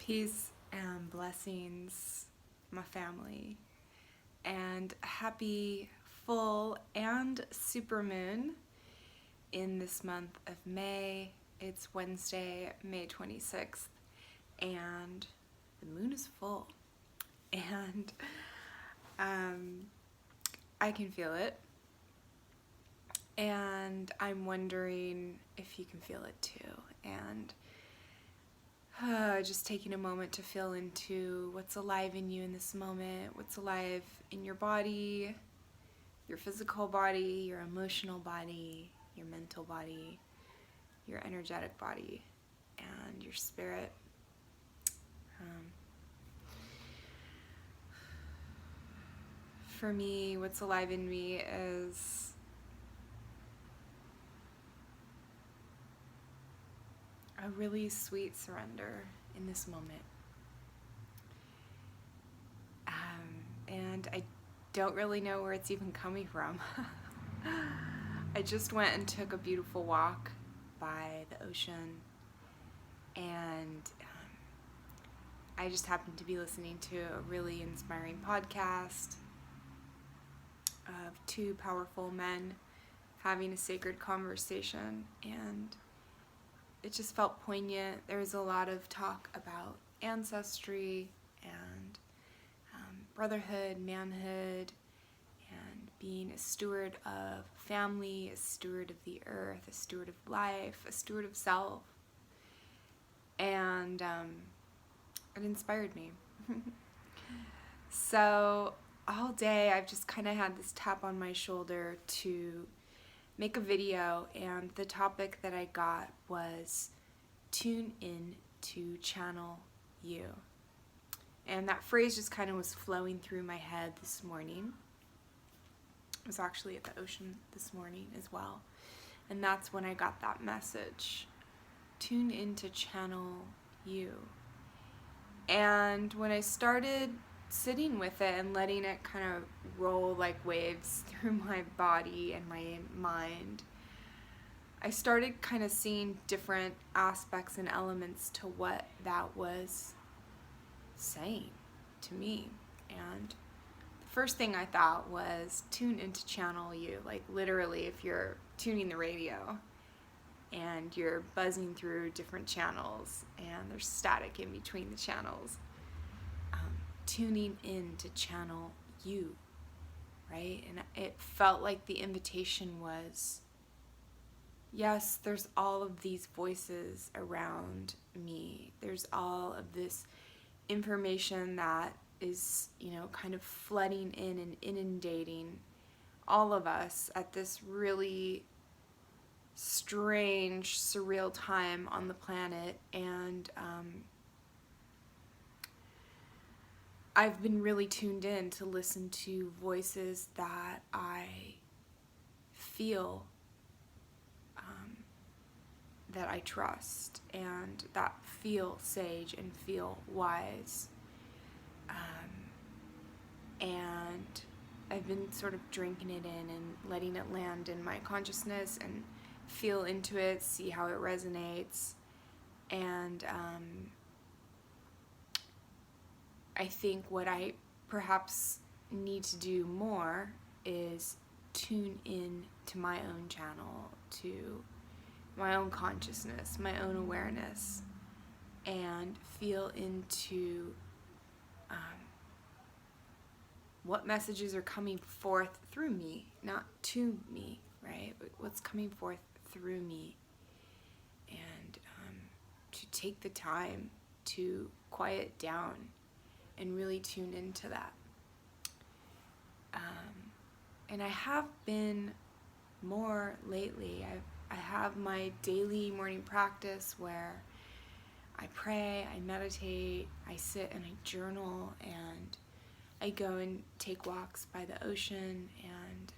Peace and blessings, my family, and happy full and supermoon in this month of May. It's Wednesday, May 26th, and the moon is full, and I can feel it, and I'm wondering if you can feel it too, and just taking a moment to feel into what's alive in you in this moment, what's alive in your body, your physical body, your emotional body, your mental body, your energetic body, and your spirit. For me, what's alive in me is a really sweet surrender in this moment. And I don't really know where it's even coming from. I just went and took a beautiful walk by the ocean, and I just happened to be listening to a really inspiring podcast of two powerful men having a sacred conversation, and it just felt poignant. There was a lot of talk about ancestry and brotherhood, manhood, and being a steward of family, a steward of the earth, a steward of life, a steward of self. And it inspired me. So all day I've just kind of had this tap on my shoulder to make a video, and the topic that I got was tune in to channel you. And that phrase just kind of was flowing through my head this morning. I was actually at the ocean this morning as well. And that's when I got that message. Tune in to channel you. And when I started sitting with it and letting it kind of roll like waves through my body and my mind, I started kind of seeing different aspects and elements to what that was saying to me. And the first thing I thought was tune into channel you, like literally if you're tuning the radio and you're buzzing through different channels and there's static in between the channels, tuning in to channel you, right? And it felt like the invitation was, yes, there's all of these voices around me. There's all of this information that is, kind of flooding in and inundating all of us at this really strange, surreal time on the planet. And I've been really tuned in to listen to voices that I feel that I trust and that feel sage and feel wise. And I've been sort of drinking it in and letting it land in my consciousness and feel into it, see how it resonates. And I think what I perhaps need to do more is tune in to my own channel, to my own consciousness, my own awareness, and feel into what messages are coming forth through me, not to me, right? But what's coming forth through me, and to take the time to quiet down and really tune into that. And I have been more lately. I have my daily morning practice where I pray, I meditate, I sit and I journal, and I go and take walks by the ocean, and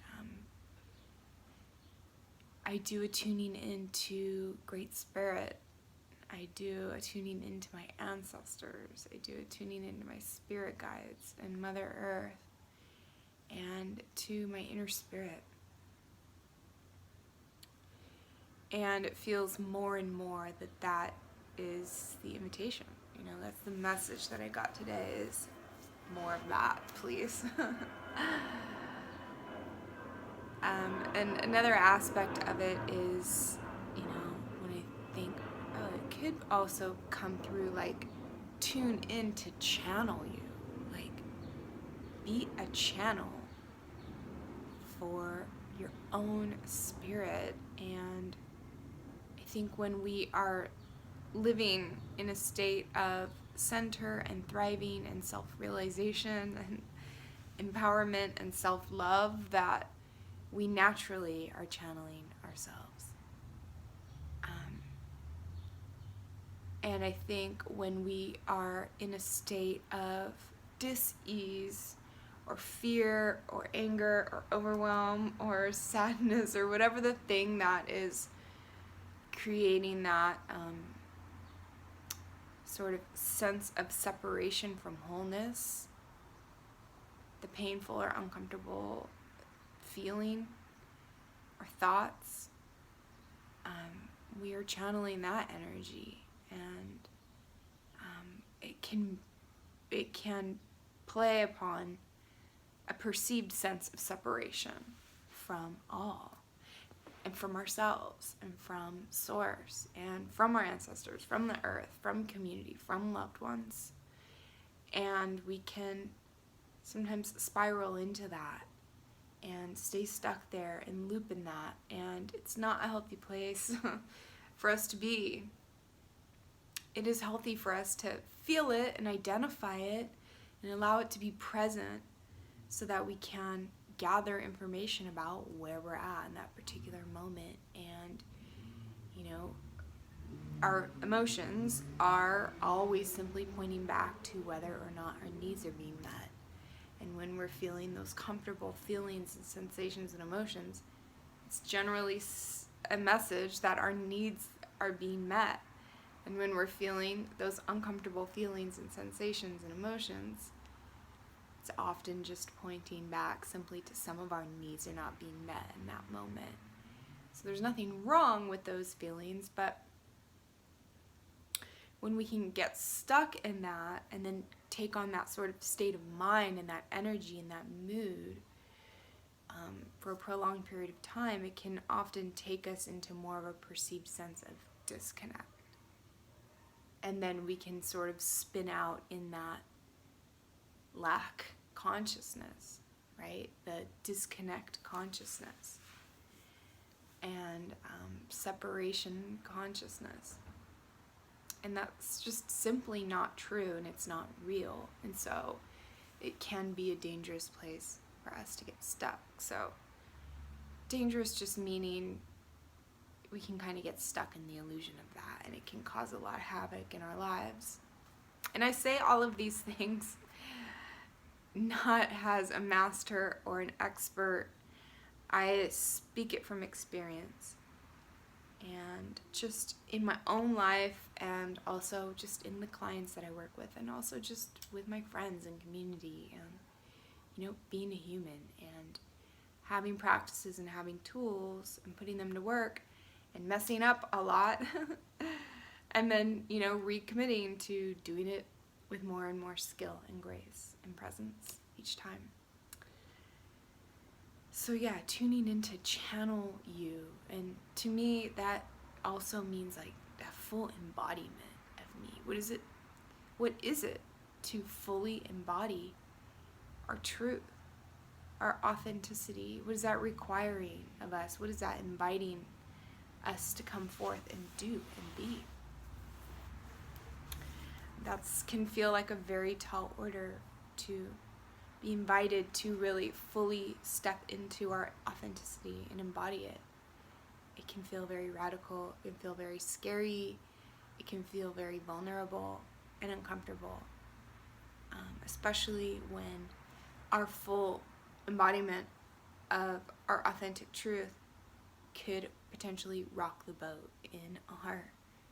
I do a tuning into Great Spirit. I do a tuning into my ancestors. I do a tuning into my spirit guides and Mother Earth, and to my inner spirit. And it feels more and more that is the invitation. That's the message that I got today, is more of that, please. And another aspect of it is, when I think, oh, it could also come through like tune in to channel you, like be a channel for your own spirit. And I think when we are living in a state of center and thriving and self-realization and empowerment and self-love, that we naturally are channeling ourselves. And I think when we are in a state of dis-ease or fear or anger or overwhelm or sadness or whatever the thing that is creating that sort of sense of separation from wholeness, the painful or uncomfortable feeling or thoughts, we are channeling that energy, and it can play upon a perceived sense of separation from all, and from ourselves, and from source, and from our ancestors, from the earth, from community, from loved ones. And we can sometimes spiral into that and stay stuck there and loop in that, and it's not a healthy place for us to be. It is healthy for us to feel it and identify it and allow it to be present, so that we can gather information about where we're at in that particular moment. And our emotions are always simply pointing back to whether or not our needs are being met. And when we're feeling those comfortable feelings and sensations and emotions, it's generally a message that our needs are being met. And when we're feeling those uncomfortable feelings and sensations and emotions, it's often just pointing back simply to some of our needs are not being met in that moment. So there's nothing wrong with those feelings, but when we can get stuck in that and then take on that sort of state of mind and that energy and that mood for a prolonged period of time, it can often take us into more of a perceived sense of disconnect. And then we can sort of spin out in that lack consciousness, right? The disconnect consciousness and separation consciousness. And that's just simply not true, and it's not real. And so it can be a dangerous place for us to get stuck. So dangerous just meaning we can kind of get stuck in the illusion of that, and it can cause a lot of havoc in our lives. And I say all of these things not as a master or an expert. I speak it from experience, and just in my own life, and also just in the clients that I work with, and also just with my friends and community, and being a human and having practices and having tools and putting them to work and messing up a lot and then recommitting to doing it with more and more skill and grace and presence each time. So yeah, tuning into channel you, and to me that also means like a full embodiment of me. What is it to fully embody our truth, our authenticity? What is that requiring of us? What is that inviting us to come forth and do and be? That can feel like a very tall order, to be invited to really fully step into our authenticity and embody it. It can feel very radical, it can feel very scary, it can feel very vulnerable and uncomfortable, especially when our full embodiment of our authentic truth could potentially rock the boat in our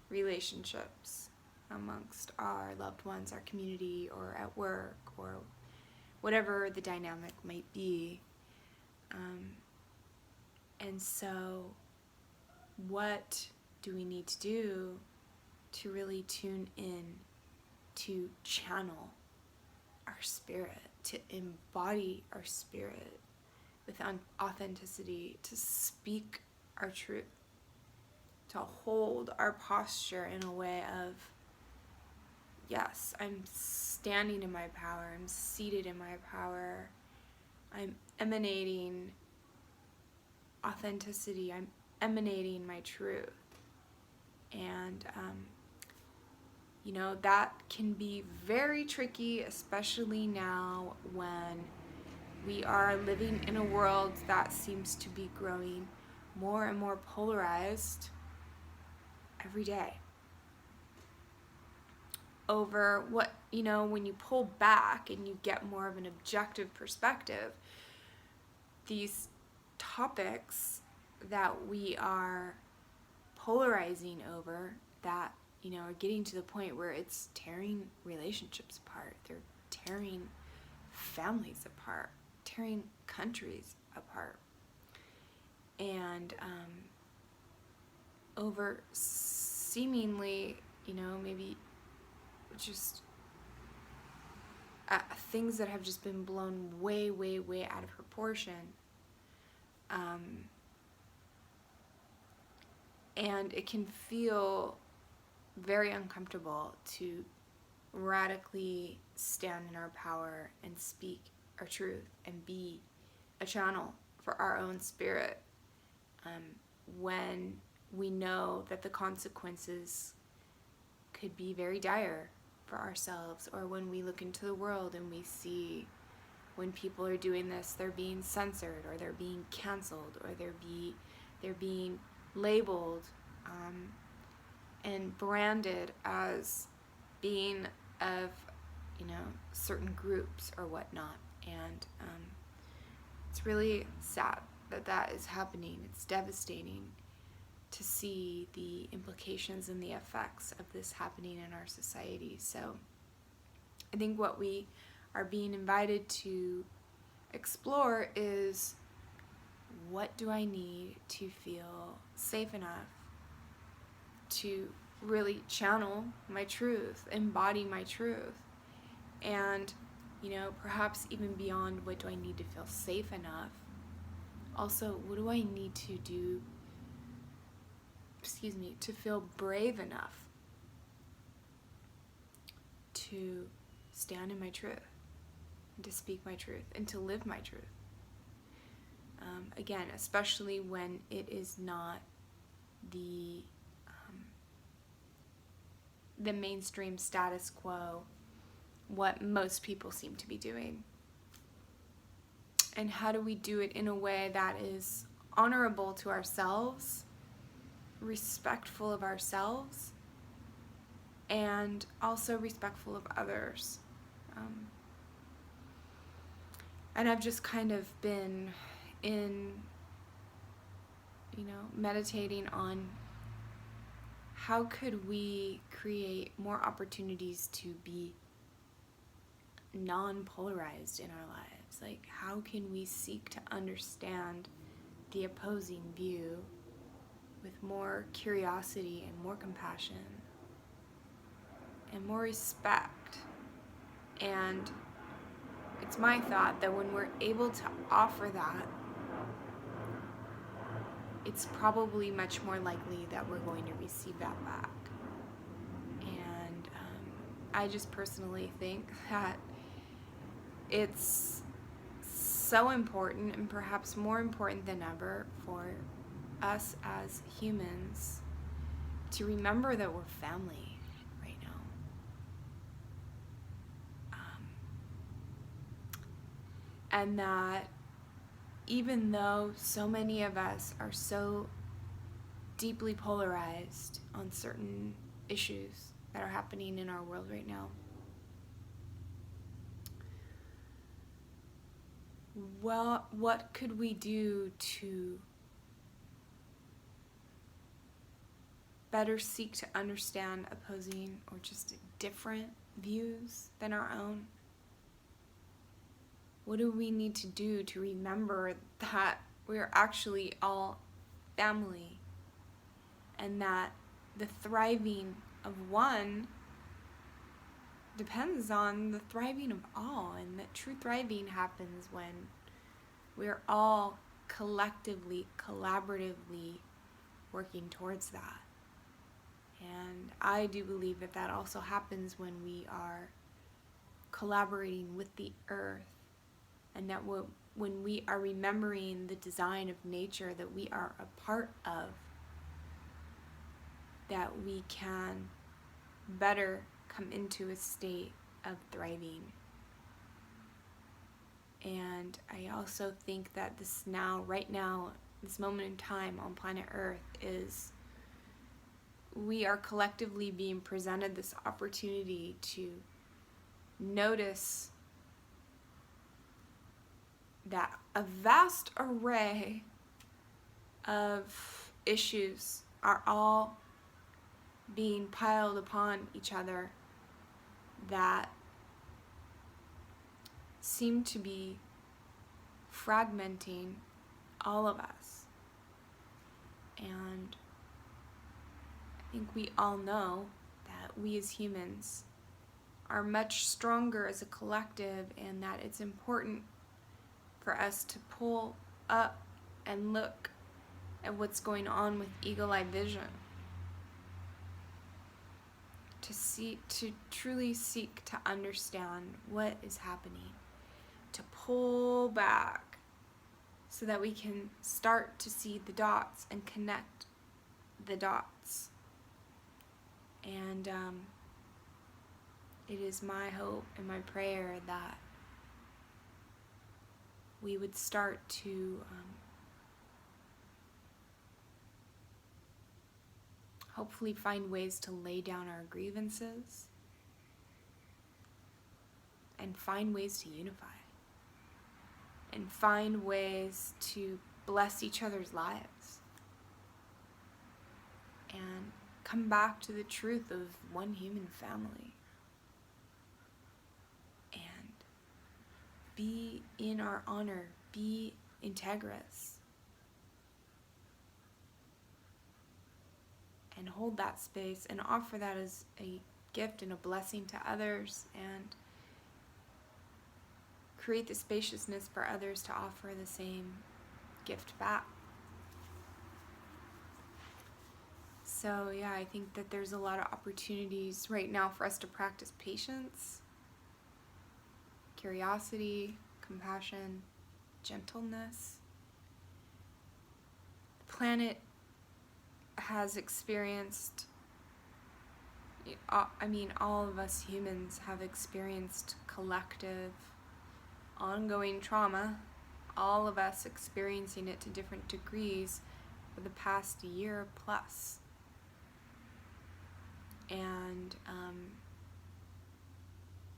relationships amongst our loved ones, our community, or at work, or whatever the dynamic might be. And so what do we need to do to really tune in, to channel our spirit, to embody our spirit with authenticity, to speak our truth, to hold our posture in a way of, yes, I'm standing in my power, I'm seated in my power, I'm emanating authenticity, I'm emanating my truth. And that can be very tricky, especially now when we are living in a world that seems to be growing more and more polarized every day over what, when you pull back and you get more of an objective perspective, these topics that we are polarizing over that, are getting to the point where it's tearing relationships apart. They're tearing families apart, tearing countries apart. And over seemingly, maybe just things that have just been blown way, way, way out of proportion. And it can feel very uncomfortable to radically stand in our power and speak our truth and be a channel for our own spirit, when we know that the consequences could be very dire for ourselves, or when we look into the world and we see when people are doing this, they're being censored, or they're being canceled, or they're being labeled and branded as being of certain groups or whatnot. And it's really sad that is happening. It's devastating to see the implications and the effects of this happening in our society. So I think what we are being invited to explore is, what do I need to feel safe enough to really channel my truth, embody my truth? And perhaps even beyond, what do I need to feel safe enough? Also, what do I need to do, to feel brave enough to stand in my truth, and to speak my truth, and to live my truth? Again, especially when it is not the mainstream status quo, what most people seem to be doing. And how do we do it in a way that is honorable to ourselves, respectful of ourselves, and also respectful of others? And I've just kind of been meditating on how could we create more opportunities to be non-polarized in our lives. Like, how can we seek to understand the opposing view with more curiosity and more compassion and more respect? And it's my thought that when we're able to offer that, it's probably much more likely that we're going to receive that back. And I just personally think that it's so important, and perhaps more important than ever, for us as humans to remember that we're family right now. And that even though so many of us are so deeply polarized on certain issues that are happening in our world right now, well, what could we do to better seek to understand opposing or just different views than our own? What do we need to do to remember that we're actually all family, and that the thriving of one depends on the thriving of all, and that true thriving happens when we're all collectively, collaboratively working towards that. And I do believe that that also happens when we are collaborating with the earth, and that when we are remembering the design of nature that we are a part of, that we can better come into a state of thriving. And I also think that right now, this moment in time on planet Earth is we are collectively being presented this opportunity to notice that a vast array of issues are all being piled upon each other that seem to be fragmenting all of us. And I think we all know that we as humans are much stronger as a collective, and that it's important for us to pull up and look at what's going on with eagle-eye vision, to truly seek to understand what is happening, to pull back so that we can start to see the dots and connect the dots. And it is my hope and my prayer that we would start to hopefully find ways to lay down our grievances and find ways to unify and find ways to bless each other's lives and come back to the truth of one human family and be in our honor, be integrous, and hold that space and offer that as a gift and a blessing to others, and create the spaciousness for others to offer the same gift back. So yeah, I think that there's a lot of opportunities right now for us to practice patience, curiosity, compassion, gentleness. The planet has experienced, all of us humans have experienced collective, ongoing trauma, all of us experiencing it to different degrees for the past year plus. And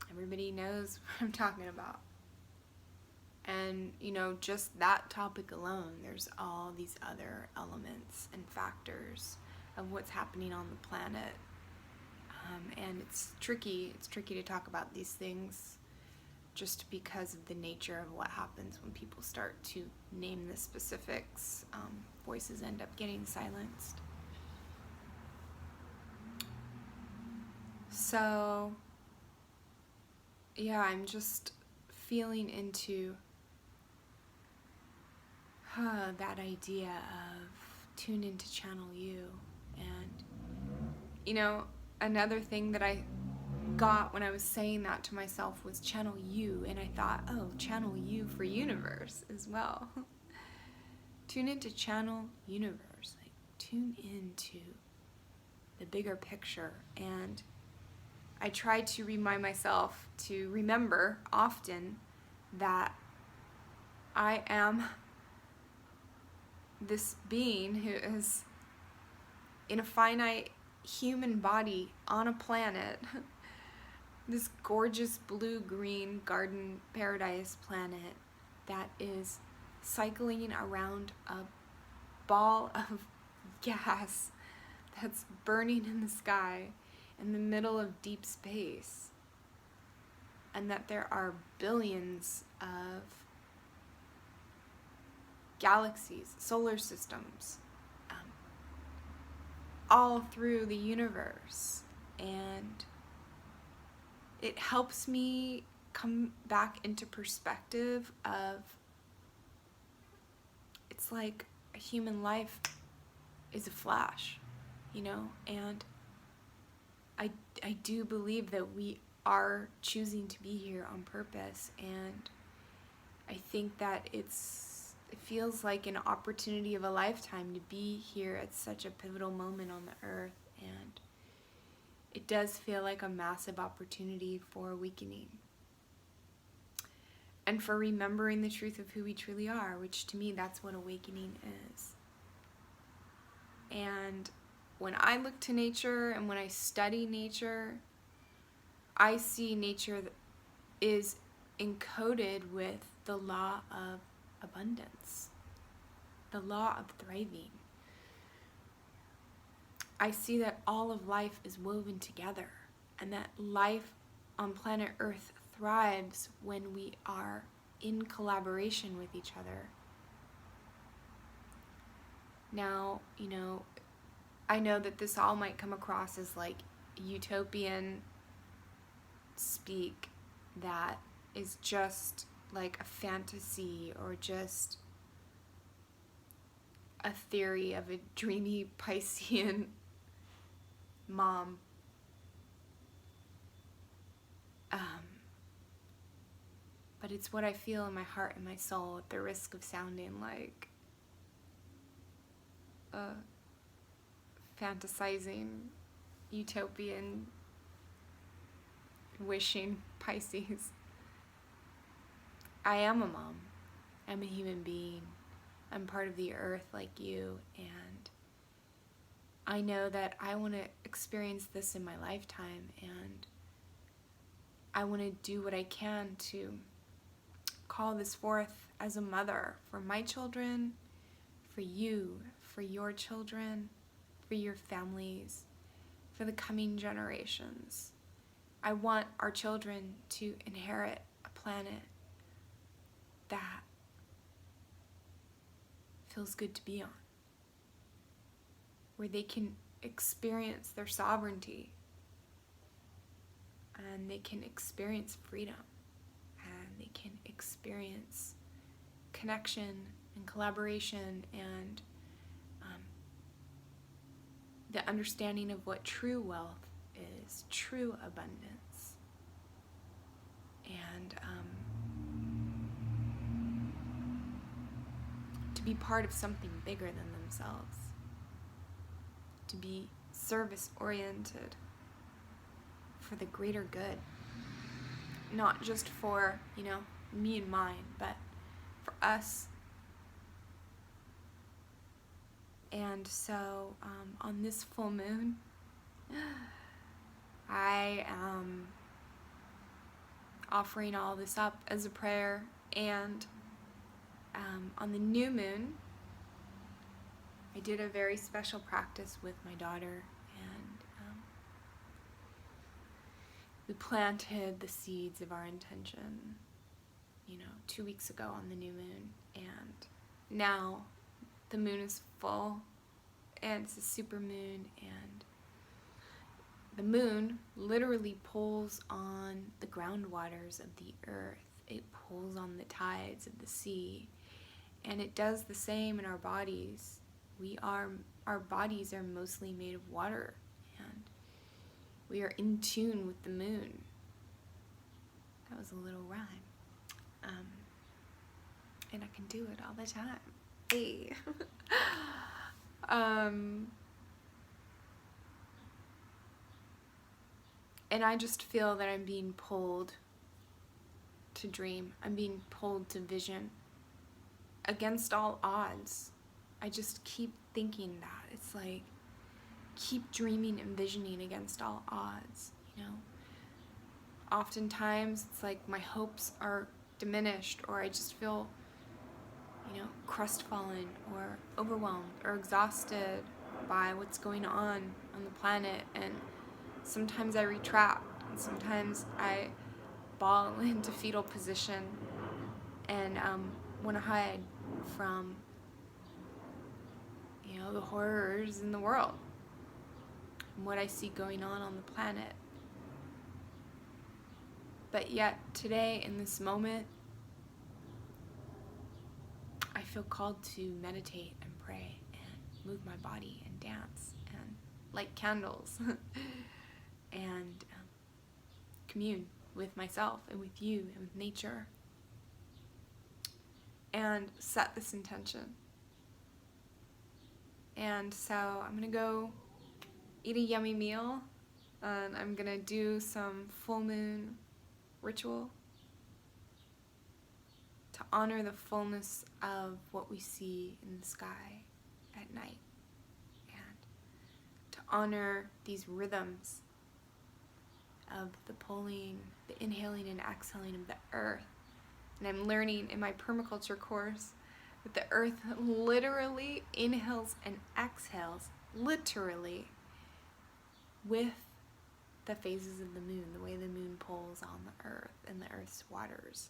everybody knows what I'm talking about. And, just that topic alone, there's all these other elements and factors of what's happening on the planet. And it's tricky to talk about these things just because of the nature of what happens when people start to name the specifics. Voices end up getting silenced. So, yeah, I'm just feeling into that idea of tune into channel you. And, another thing that I got when I was saying that to myself was channel you, and I thought, channel you for universe as well. Tune into channel universe, like tune into the bigger picture. And I try to remind myself to remember often that I am this being who is in a finite human body on a planet, this gorgeous blue-green garden paradise planet that is cycling around a ball of gas that's burning in the sky in the middle of deep space, and that there are billions of galaxies, solar systems, all through the universe, and it helps me come back into perspective of, it's like a human life is a flash, and I do believe that we are choosing to be here on purpose, and I think that it feels like an opportunity of a lifetime to be here at such a pivotal moment on the earth, and it does feel like a massive opportunity for awakening and for remembering the truth of who we truly are, which to me, that's what awakening is. And when I look to nature and when I study nature, I see nature is encoded with the law of abundance, the law of thriving. I see that all of life is woven together, and that life on planet Earth thrives when we are in collaboration with each other. Now, I know that this all might come across as like utopian speak that is just like a fantasy or just a theory of a dreamy Piscean mom. But it's what I feel in my heart and my soul, at the risk of sounding like a fantasizing, utopian, wishing Pisces. I am a mom. I'm a human being. I'm part of the earth like you, and I know that I want to experience this in my lifetime, and I want to do what I can to call this forth as a mother for my children, for you, for your children, for your families, for the coming generations. I want our children to inherit a planet that feels good to be on, where they can experience their sovereignty, and they can experience freedom, and they can experience connection and collaboration and the understanding of what true wealth is, true abundance, and to be part of something bigger than themselves, to be service-oriented for the greater good, not just for, me and mine, but for us. And so on this full moon, I am offering all this up as a prayer, and on the new moon, I did a very special practice with my daughter, and we planted the seeds of our intention, 2 weeks ago on the new moon, and now the moon is full, and it's a super moon, and the moon literally pulls on the groundwaters of the earth. It pulls on the tides of the sea, and it does the same in our bodies. Our bodies are mostly made of water, and we are in tune with the moon. That was a little rhyme. And I can do it all the time. Hey. And I just feel that I'm being pulled to dream. I'm being pulled to vision against all odds. I just keep thinking that. It's like, keep dreaming and visioning against all odds, Oftentimes, it's like my hopes are diminished, or I just feel, crestfallen or overwhelmed or exhausted by what's going on the planet, and sometimes I retract, and sometimes I ball into fetal position and want to hide from, the horrors in the world. and what I see going on the planet. But yet, today, in this moment, I feel called to meditate and pray and move my body and dance and light candles and commune with myself and with you and with nature and set this intention. And so I'm gonna go eat a yummy meal, and I'm gonna do some full moon ritual to honor the fullness of what we see in the sky at night, and to honor these rhythms of the pulling, the inhaling and exhaling of the earth. And I'm learning in my permaculture course that the earth literally inhales and exhales, literally, with the phases of the moon, the way the moon pulls on the earth and the earth's waters.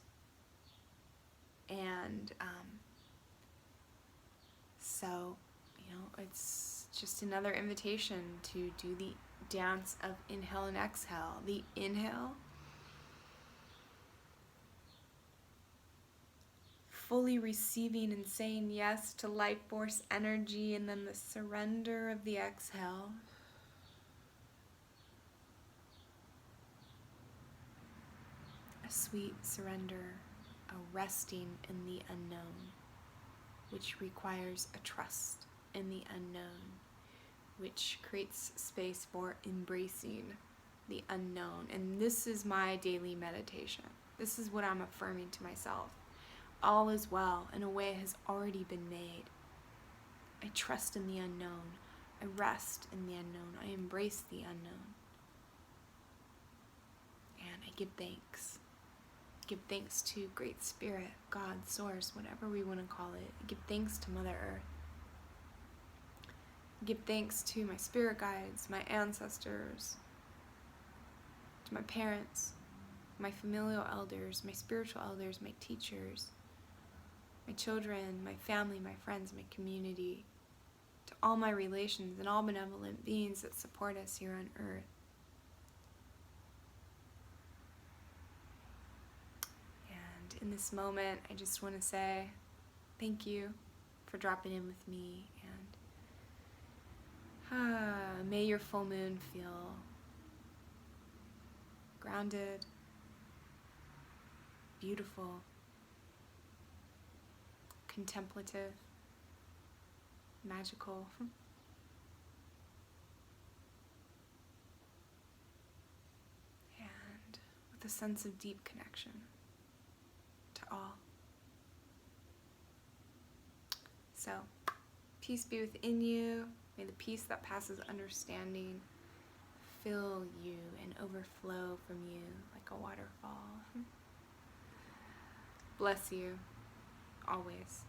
And so, it's just another invitation to do the dance of inhale and exhale. The inhale, fully receiving and saying yes to life force energy, and then the surrender of the exhale. A sweet surrender, a resting in the unknown, which requires a trust in the unknown, which creates space for embracing the unknown. And this is my daily meditation. This is what I'm affirming to myself. All is well, and a way has already been made. I trust in the unknown. I rest in the unknown. I embrace the unknown. And I give thanks. Give thanks to Great Spirit, God, Source, whatever we want to call it. I give thanks to Mother Earth. I give thanks to my spirit guides, my ancestors, to my parents, my familial elders, my spiritual elders, my teachers, my children, my family, my friends, my community, to all my relations and all benevolent beings that support us here on earth. In this moment, I just want to say thank you for dropping in with me, and may your full moon feel grounded, beautiful, contemplative, magical, and with a sense of deep connection to all. So, peace be within you. May the peace that passes understanding fill you and overflow from you like a waterfall. Bless you, always.